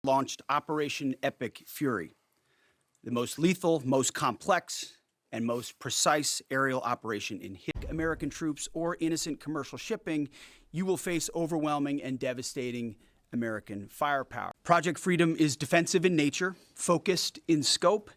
launched Operation Epic Fury, the most lethal, most complex, and most precise aerial operation in history. American troops or innocent commercial shipping, you will face overwhelming and devastating American firepower. Project Freedom is defensive in nature, focused in scope,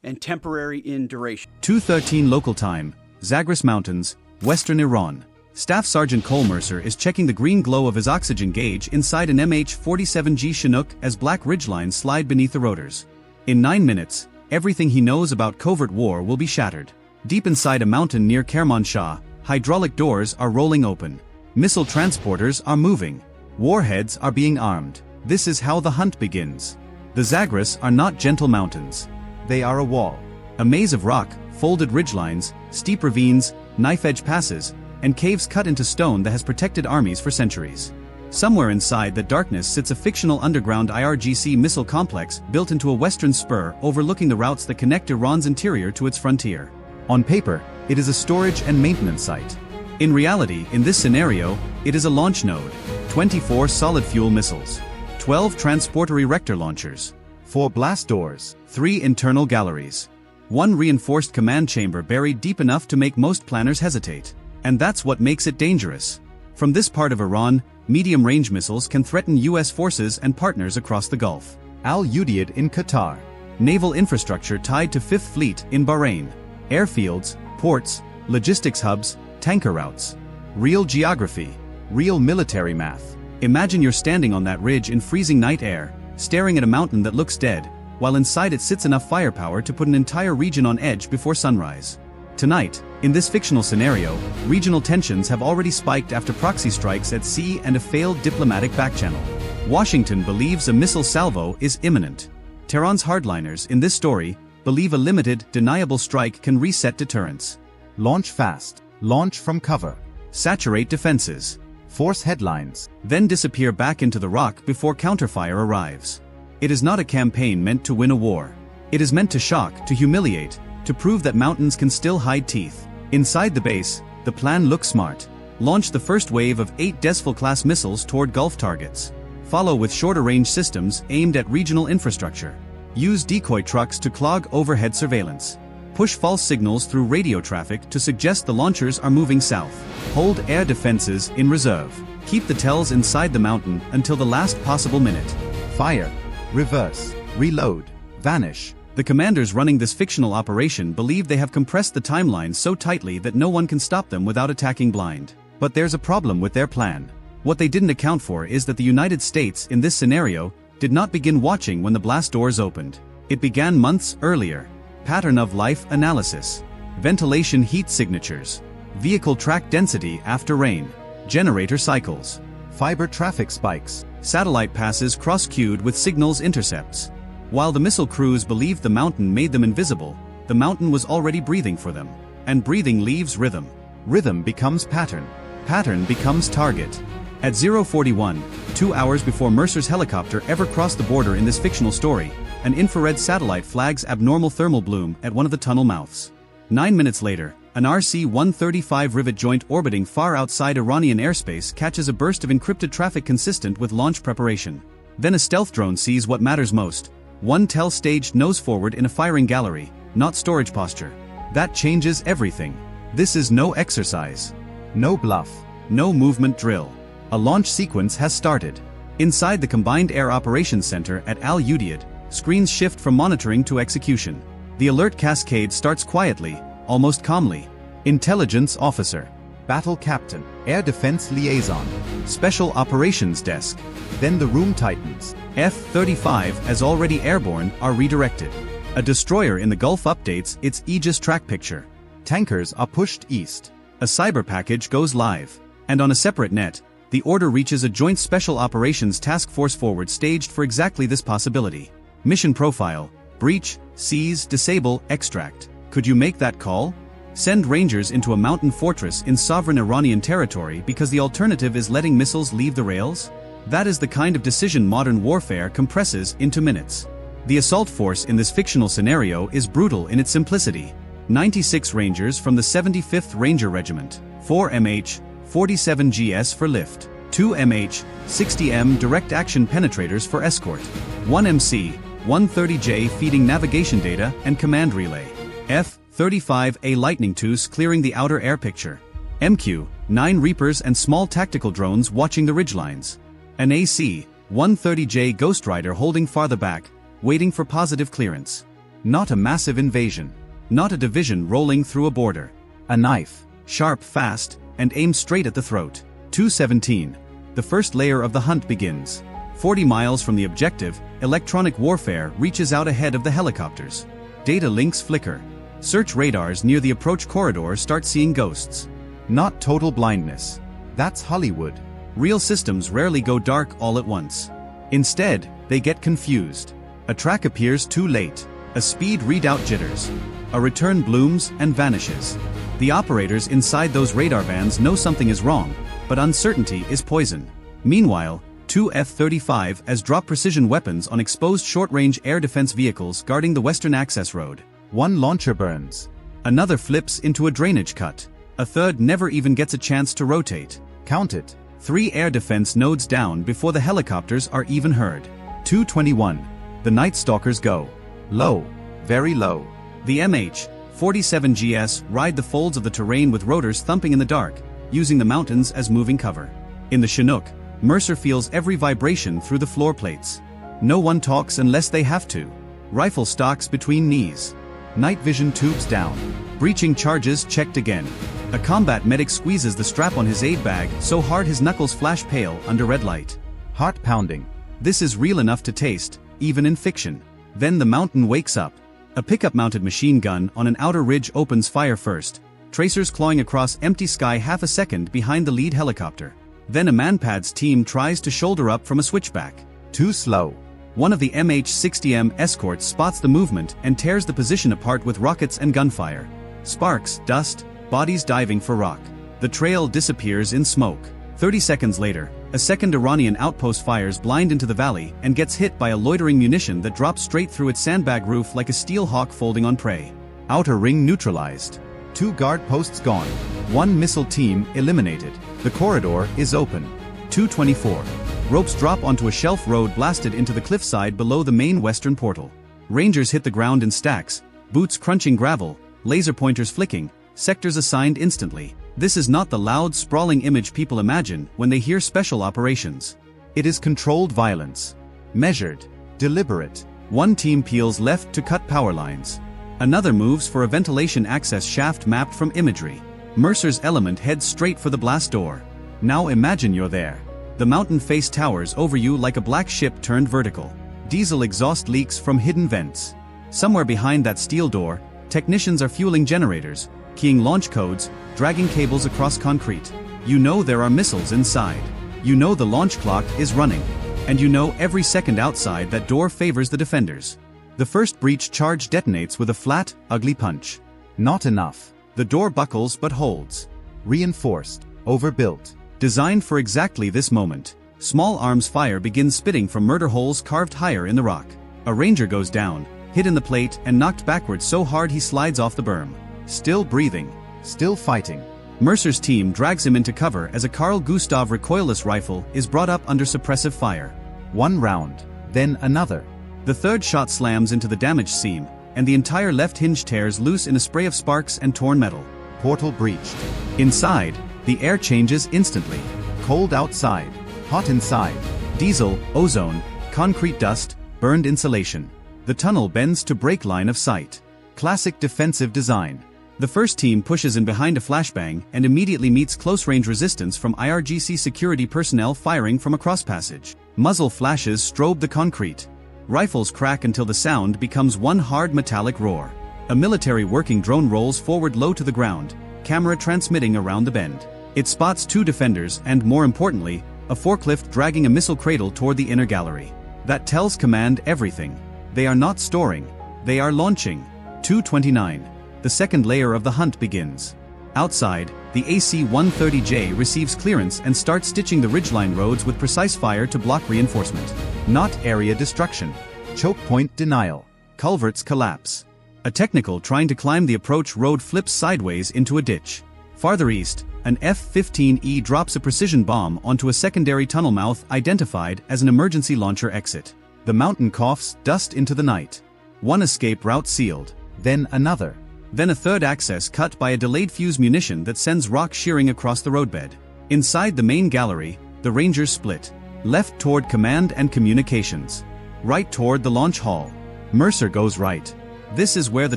and temporary in duration. 2:13 local time, Zagros Mountains, western Iran. Staff Sergeant Cole Mercer is checking the green glow of his oxygen gauge inside an MH-47G Chinook as black ridgelines slide beneath the rotors. In 9 minutes, everything he knows about covert war will be shattered. Deep inside a mountain near Kermanshah, hydraulic doors are rolling open. Missile transporters are moving. Warheads are being armed. This is how the hunt begins. The Zagros are not gentle mountains. They are a wall. A maze of rock, folded ridgelines, steep ravines, knife-edge passes, and caves cut into stone that has protected armies for centuries. Somewhere inside that darkness sits a fictional underground IRGC missile complex built into a western spur overlooking the routes that connect Iran's interior to its frontier. On paper, it is a storage and maintenance site. In reality, in this scenario, it is a launch node. 24 solid-fuel missiles, 12 transporter erector launchers, 4 blast doors, 3 internal galleries, 1 reinforced command chamber buried deep enough to make most planners hesitate. And that's what makes it dangerous. From this part of Iran, medium-range missiles can threaten U.S. forces and partners across the Gulf. Al Udeid in Qatar. Naval infrastructure tied to Fifth Fleet in Bahrain. Airfields, ports, logistics hubs, tanker routes. Real geography. Real military math. Imagine you're standing on that ridge in freezing night air, staring at a mountain that looks dead, while inside it sits enough firepower to put an entire region on edge before sunrise. Tonight, in this fictional scenario, regional tensions have already spiked after proxy strikes at sea and a failed diplomatic backchannel. Washington believes a missile salvo is imminent. Tehran's hardliners in this story believe a limited, deniable strike can reset deterrence. Launch fast. Launch from cover. Saturate defenses. Force headlines. Then disappear back into the rock before counterfire arrives. It is not a campaign meant to win a war. It is meant to shock, to humiliate, to prove that mountains can still hide teeth. Inside the base, the plan looks smart. Launch the first wave of 8 Desfil-class missiles toward Gulf targets. Follow with shorter-range systems aimed at regional infrastructure. Use decoy trucks to clog overhead surveillance. Push false signals through radio traffic to suggest the launchers are moving south. Hold air defenses in reserve. Keep the tells inside the mountain until the last possible minute. Fire. Reverse. Reload. Vanish. The commanders running this fictional operation believe they have compressed the timeline so tightly that no one can stop them without attacking blind. But there's a problem with their plan. What they didn't account for is that the United States, in this scenario, did not begin watching when the blast doors opened. It began months earlier. Pattern of life analysis. Ventilation heat signatures. Vehicle track density after rain. Generator cycles. Fiber traffic spikes. Satellite passes cross-cued with signals intercepts. While the missile crews believed the mountain made them invisible, the mountain was already breathing for them. And breathing leaves rhythm. Rhythm becomes pattern. Pattern becomes target. At 0:41, 2 hours before Mercer's helicopter ever crossed the border in this fictional story, an infrared satellite flags abnormal thermal bloom at one of the tunnel mouths. 9 minutes later, an RC-135 rivet joint orbiting far outside Iranian airspace catches a burst of encrypted traffic consistent with launch preparation. Then a stealth drone sees what matters most. One TEL staged nose forward in a firing gallery, not storage posture. That changes everything. This is no exercise. No bluff. No movement drill. A launch sequence has started. Inside the Combined Air Operations Center at Al Udeid, screens shift from monitoring to execution. The alert cascade starts quietly, almost calmly. Intelligence officer. Battle captain. Air defense liaison. Special operations desk. Then the room tightens. F-35, as already airborne, are redirected. A destroyer in the Gulf updates its Aegis track picture. Tankers are pushed east. A cyber package goes live. And on a separate net, the order reaches a joint special operations task force forward staged for exactly this possibility. Mission profile: breach, seize, disable, extract. Could you make that call? Send Rangers into a mountain fortress in sovereign Iranian territory because the alternative is letting missiles leave the rails? That is the kind of decision modern warfare compresses into minutes. The assault force in this fictional scenario is brutal in its simplicity. 96 Rangers from the 75th Ranger Regiment, 4 MH-47Gs for lift, 2 MH-60M direct action penetrators for escort, 1 MC-130J feeding navigation data and command relay. F-35A Lightning IIs clearing the outer air picture. MQ-9 Reapers and small tactical drones watching the ridgelines. An AC-130J Ghost Rider holding farther back, waiting for positive clearance. Not a massive invasion. Not a division rolling through a border. A knife, sharp, fast, and aimed straight at the throat. 217. The first layer of the hunt begins. 40 miles from the objective, electronic warfare reaches out ahead of the helicopters. Data links flicker. Search radars near the approach corridor start seeing ghosts. Not total blindness. That's Hollywood. Real systems rarely go dark all at once. Instead, they get confused. A track appears too late. A speed readout jitters. A return blooms and vanishes. The operators inside those radar vans know something is wrong, but uncertainty is poison. Meanwhile, 2 F-35s drop precision weapons on exposed short-range air defense vehicles guarding the western access road. One launcher burns. Another flips into a drainage cut. A third never even gets a chance to rotate. Count it. 3 air defense nodes down before the helicopters are even heard. 221. The Night Stalkers go. Low. Very low. The MH-47Gs ride the folds of the terrain with rotors thumping in the dark, using the mountains as moving cover. In the Chinook, Mercer feels every vibration through the floor plates. No one talks unless they have to. Rifle stocks between knees. Night vision tubes down. Breaching charges checked again. A combat medic squeezes the strap on his aid bag so hard his knuckles flash pale under red light. Heart pounding. This is real enough to taste, even in fiction. Then the mountain wakes up. A pickup-mounted machine gun on an outer ridge opens fire first, tracers clawing across empty sky half a second behind the lead helicopter. Then a Manpad's team tries to shoulder up from a switchback. Too slow. One of the MH-60M escorts spots the movement and tears the position apart with rockets and gunfire. Sparks, dust, bodies diving for rock. The trail disappears in smoke. 30 seconds later, a second Iranian outpost fires blind into the valley and gets hit by a loitering munition that drops straight through its sandbag roof like a steel hawk folding on prey. Outer ring neutralized. 2 guard posts gone. 1 missile team eliminated. The corridor is open. 224. Ropes drop onto a shelf road blasted into the cliffside below the main western portal. Rangers hit the ground in stacks, boots crunching gravel, laser pointers flicking, sectors assigned instantly. This is not the loud, sprawling image people imagine when they hear special operations. It is controlled violence. Measured. Deliberate. One team peels left to cut power lines. Another moves for a ventilation access shaft mapped from imagery. Mercer's element heads straight for the blast door. Now imagine you're there. The mountain face towers over you like a black ship turned vertical. Diesel exhaust leaks from hidden vents. Somewhere behind that steel door, technicians are fueling generators, keying launch codes, dragging cables across concrete. You know there are missiles inside. You know the launch clock is running. And you know every second outside that door favors the defenders. The first breach charge detonates with a flat, ugly punch. Not enough. The door buckles but holds. Reinforced. Overbuilt. Designed for exactly this moment. Small arms fire begins spitting from murder holes carved higher in the rock. A ranger goes down, hit in the plate and knocked backwards so hard he slides off the berm. Still breathing. Still fighting. Mercer's team drags him into cover as a Carl Gustav recoilless rifle is brought up under suppressive fire. 1 round. Then another. The third shot slams into the damaged seam, and the entire left hinge tears loose in a spray of sparks and torn metal. Portal breached. Inside, the air changes instantly. Cold outside. Hot inside. Diesel, ozone, concrete dust, burned insulation. The tunnel bends to break line of sight. Classic defensive design. The first team pushes in behind a flashbang and immediately meets close-range resistance from IRGC security personnel firing from a cross-passage. Muzzle flashes strobe the concrete. Rifles crack until the sound becomes one hard metallic roar. A military working drone rolls forward low to the ground, camera transmitting around the bend. It spots 2 defenders and, more importantly, a forklift dragging a missile cradle toward the inner gallery. That tells command everything. They are not storing. They are launching. 229. The second layer of the hunt begins. Outside, the AC-130J receives clearance and starts stitching the ridgeline roads with precise fire to block reinforcement. Not area destruction. Choke point denial. Culverts collapse. A technical trying to climb the approach road flips sideways into a ditch. Farther east, an F-15E drops a precision bomb onto a secondary tunnel mouth identified as an emergency launcher exit. The mountain coughs dust into the night. One escape route sealed, then another. Then a third access cut by a delayed fuse munition that sends rock shearing across the roadbed. Inside the main gallery, the Rangers split. Left toward command and communications. Right toward the launch hall. Mercer goes right. This is where the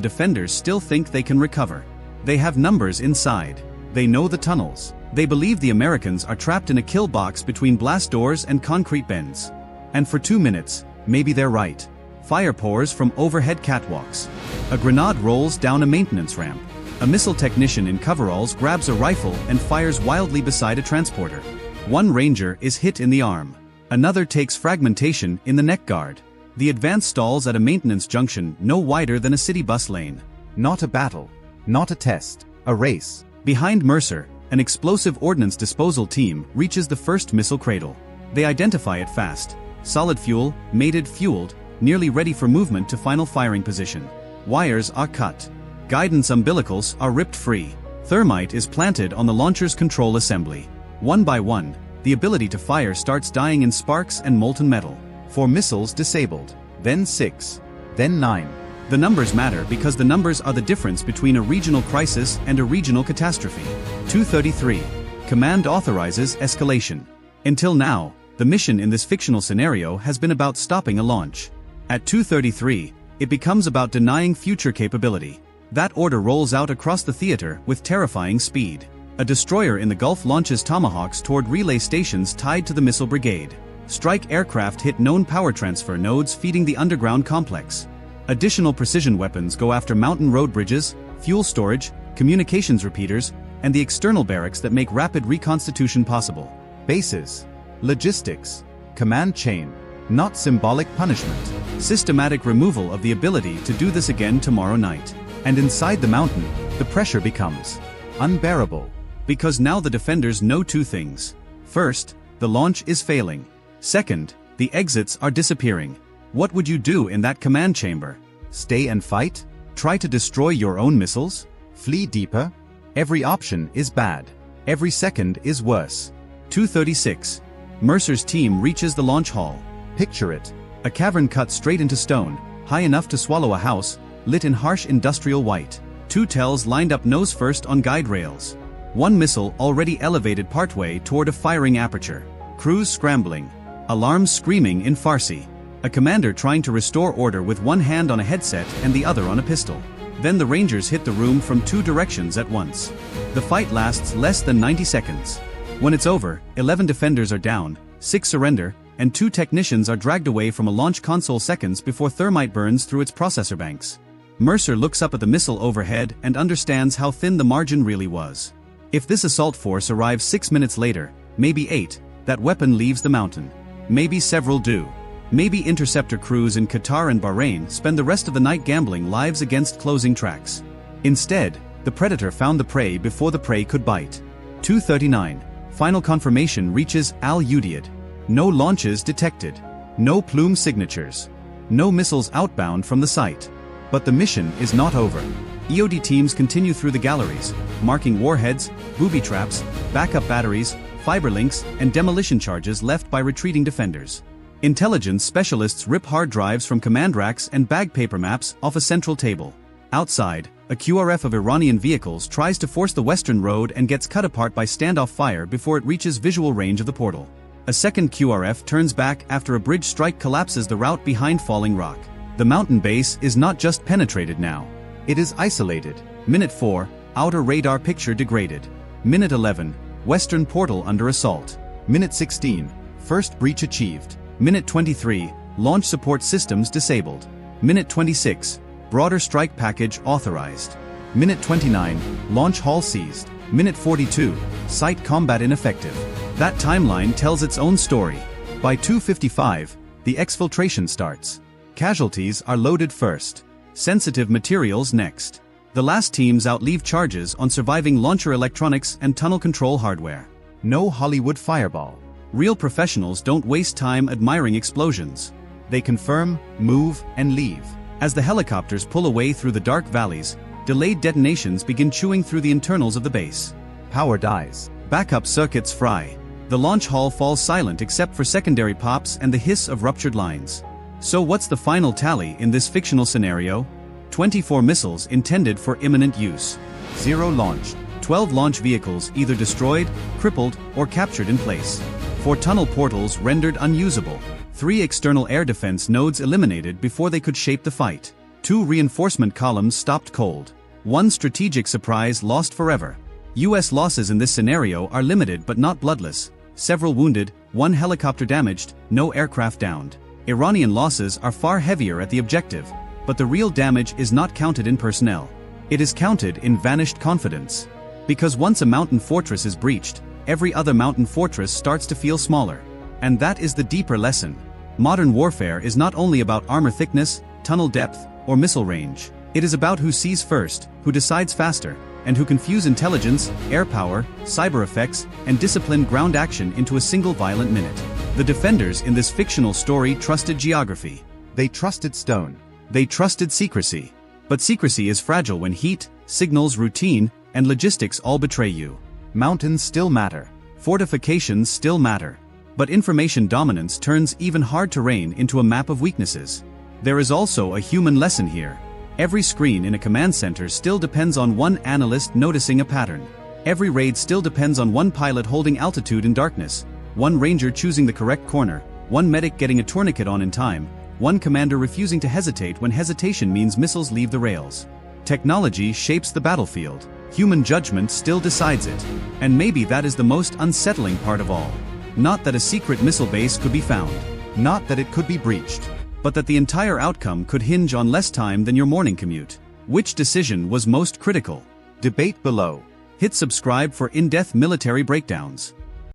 defenders still think they can recover. They have numbers inside. They know the tunnels. They believe the Americans are trapped in a kill box between blast doors and concrete bends. And for 2 minutes, maybe they're right. Fire pours from overhead catwalks. A grenade rolls down a maintenance ramp. A missile technician in coveralls grabs a rifle and fires wildly beside a transporter. One Ranger is hit in the arm. Another takes fragmentation in the neck guard. The advance stalls at a maintenance junction no wider than a city bus lane. Not a battle. Not a test. A race. Behind Mercer, an explosive ordnance disposal team reaches the first missile cradle. They identify it fast. Solid fuel, mated, fueled, nearly ready for movement to final firing position. Wires are cut. Guidance umbilicals are ripped free. Thermite is planted on the launcher's control assembly. One by one, the ability to fire starts dying in sparks and molten metal. 4 missiles disabled. Then 6. Then 9. The numbers matter because the numbers are the difference between a regional crisis and a regional catastrophe. 2:33. Command authorizes escalation. Until now, the mission in this fictional scenario has been about stopping a launch. At 2:33, it becomes about denying future capability. That order rolls out across the theater with terrifying speed. A destroyer in the Gulf launches Tomahawks toward relay stations tied to the missile brigade. Strike aircraft hit known power transfer nodes feeding the underground complex. Additional precision weapons go after mountain road bridges, fuel storage, communications repeaters, and the external barracks that make rapid reconstitution possible. Bases. Logistics. Command chain. Not symbolic punishment. Systematic removal of the ability to do this again tomorrow night. And inside the mountain, the pressure becomes unbearable. Because now the defenders know 2 things. First, the launch is failing. Second, the exits are disappearing. What would you do in that command chamber? Stay and fight? Try to destroy your own missiles? Flee deeper? Every option is bad. Every second is worse. 2:36. Mercer's team reaches the launch hall. Picture it. A cavern cut straight into stone, high enough to swallow a house, lit in harsh industrial white. 2 tells lined up nose first on guide rails. 1 missile already elevated partway toward a firing aperture. Crews scrambling. Alarms screaming in Farsi. A commander trying to restore order with one hand on a headset and the other on a pistol. Then the Rangers hit the room from 2 directions at once. The fight lasts less than 90 seconds. When it's over, 11 defenders are down, 6 surrender, and 2 technicians are dragged away from a launch console seconds before thermite burns through its processor banks. Mercer looks up at the missile overhead and understands how thin the margin really was. If this assault force arrives 6 minutes later, maybe 8, that weapon leaves the mountain. Maybe several do. Maybe interceptor crews in Qatar and Bahrain spend the rest of the night gambling lives against closing tracks. Instead, the predator found the prey before the prey could bite. 2:39. Final confirmation reaches Al-Udeid. No launches detected. No plume signatures. No missiles outbound from the site. But the mission is not over. EOD teams continue through the galleries, marking warheads, booby traps, backup batteries, fiber links, and demolition charges left by retreating defenders. Intelligence specialists rip hard drives from command racks and bag paper maps off a central table. Outside, a QRF of Iranian vehicles tries to force the western road and gets cut apart by standoff fire before it reaches visual range of the portal. A second QRF turns back after a bridge strike collapses the route behind falling rock. The mountain base is not just penetrated now. It is isolated. Minute 4, outer radar picture degraded. Minute 11, western portal under assault. Minute 16, first breach achieved. Minute 23, launch support systems disabled. Minute 26, broader strike package authorized. Minute 29, launch hall seized. Minute 42, site combat ineffective. That timeline tells its own story. By 2:55, the exfiltration starts. Casualties are loaded first. Sensitive materials next. The last teams outleave charges on surviving launcher electronics and tunnel control hardware. No Hollywood fireball. Real professionals don't waste time admiring explosions. They confirm, move, and leave. As the helicopters pull away through the dark valleys, delayed detonations begin chewing through the internals of the base. Power dies. Backup circuits fry. The launch hall falls silent except for secondary pops and the hiss of ruptured lines. So what's the final tally in this fictional scenario? 24 missiles intended for imminent use. 0 launched. 12 launch vehicles either destroyed, crippled, or captured in place. 4 tunnel portals rendered unusable. 3 external air defense nodes eliminated before they could shape the fight. 2 reinforcement columns stopped cold. 1 strategic surprise lost forever. US losses in this scenario are limited but not bloodless. Several wounded, 1 helicopter damaged, no aircraft downed. Iranian losses are far heavier at the objective, but the real damage is not counted in personnel. It is counted in vanished confidence. Because once a mountain fortress is breached, every other mountain fortress starts to feel smaller. And that is the deeper lesson. Modern warfare is not only about armor thickness, tunnel depth, or missile range. It is about who sees first, who decides faster, and who can fuse intelligence, air power, cyber effects, and disciplined ground action into a single violent minute. The defenders in this fictional story trusted geography. They trusted stone. They trusted secrecy. But secrecy is fragile when heat, signals, routine, and logistics all betray you. Mountains still matter. Fortifications still matter. But information dominance turns even hard terrain into a map of weaknesses. There is also a human lesson here. Every screen in a command center still depends on one analyst noticing a pattern. Every raid still depends on one pilot holding altitude in darkness, one ranger choosing the correct corner, one medic getting a tourniquet on in time, one commander refusing to hesitate when hesitation means missiles leave the rails. Technology shapes the battlefield. Human judgment still decides it. And maybe that is the most unsettling part of all. Not that a secret missile base could be found. Not that it could be breached. But that the entire outcome could hinge on less time than your morning commute. Which decision was most critical? Debate below. Hit subscribe for in-depth military breakdowns.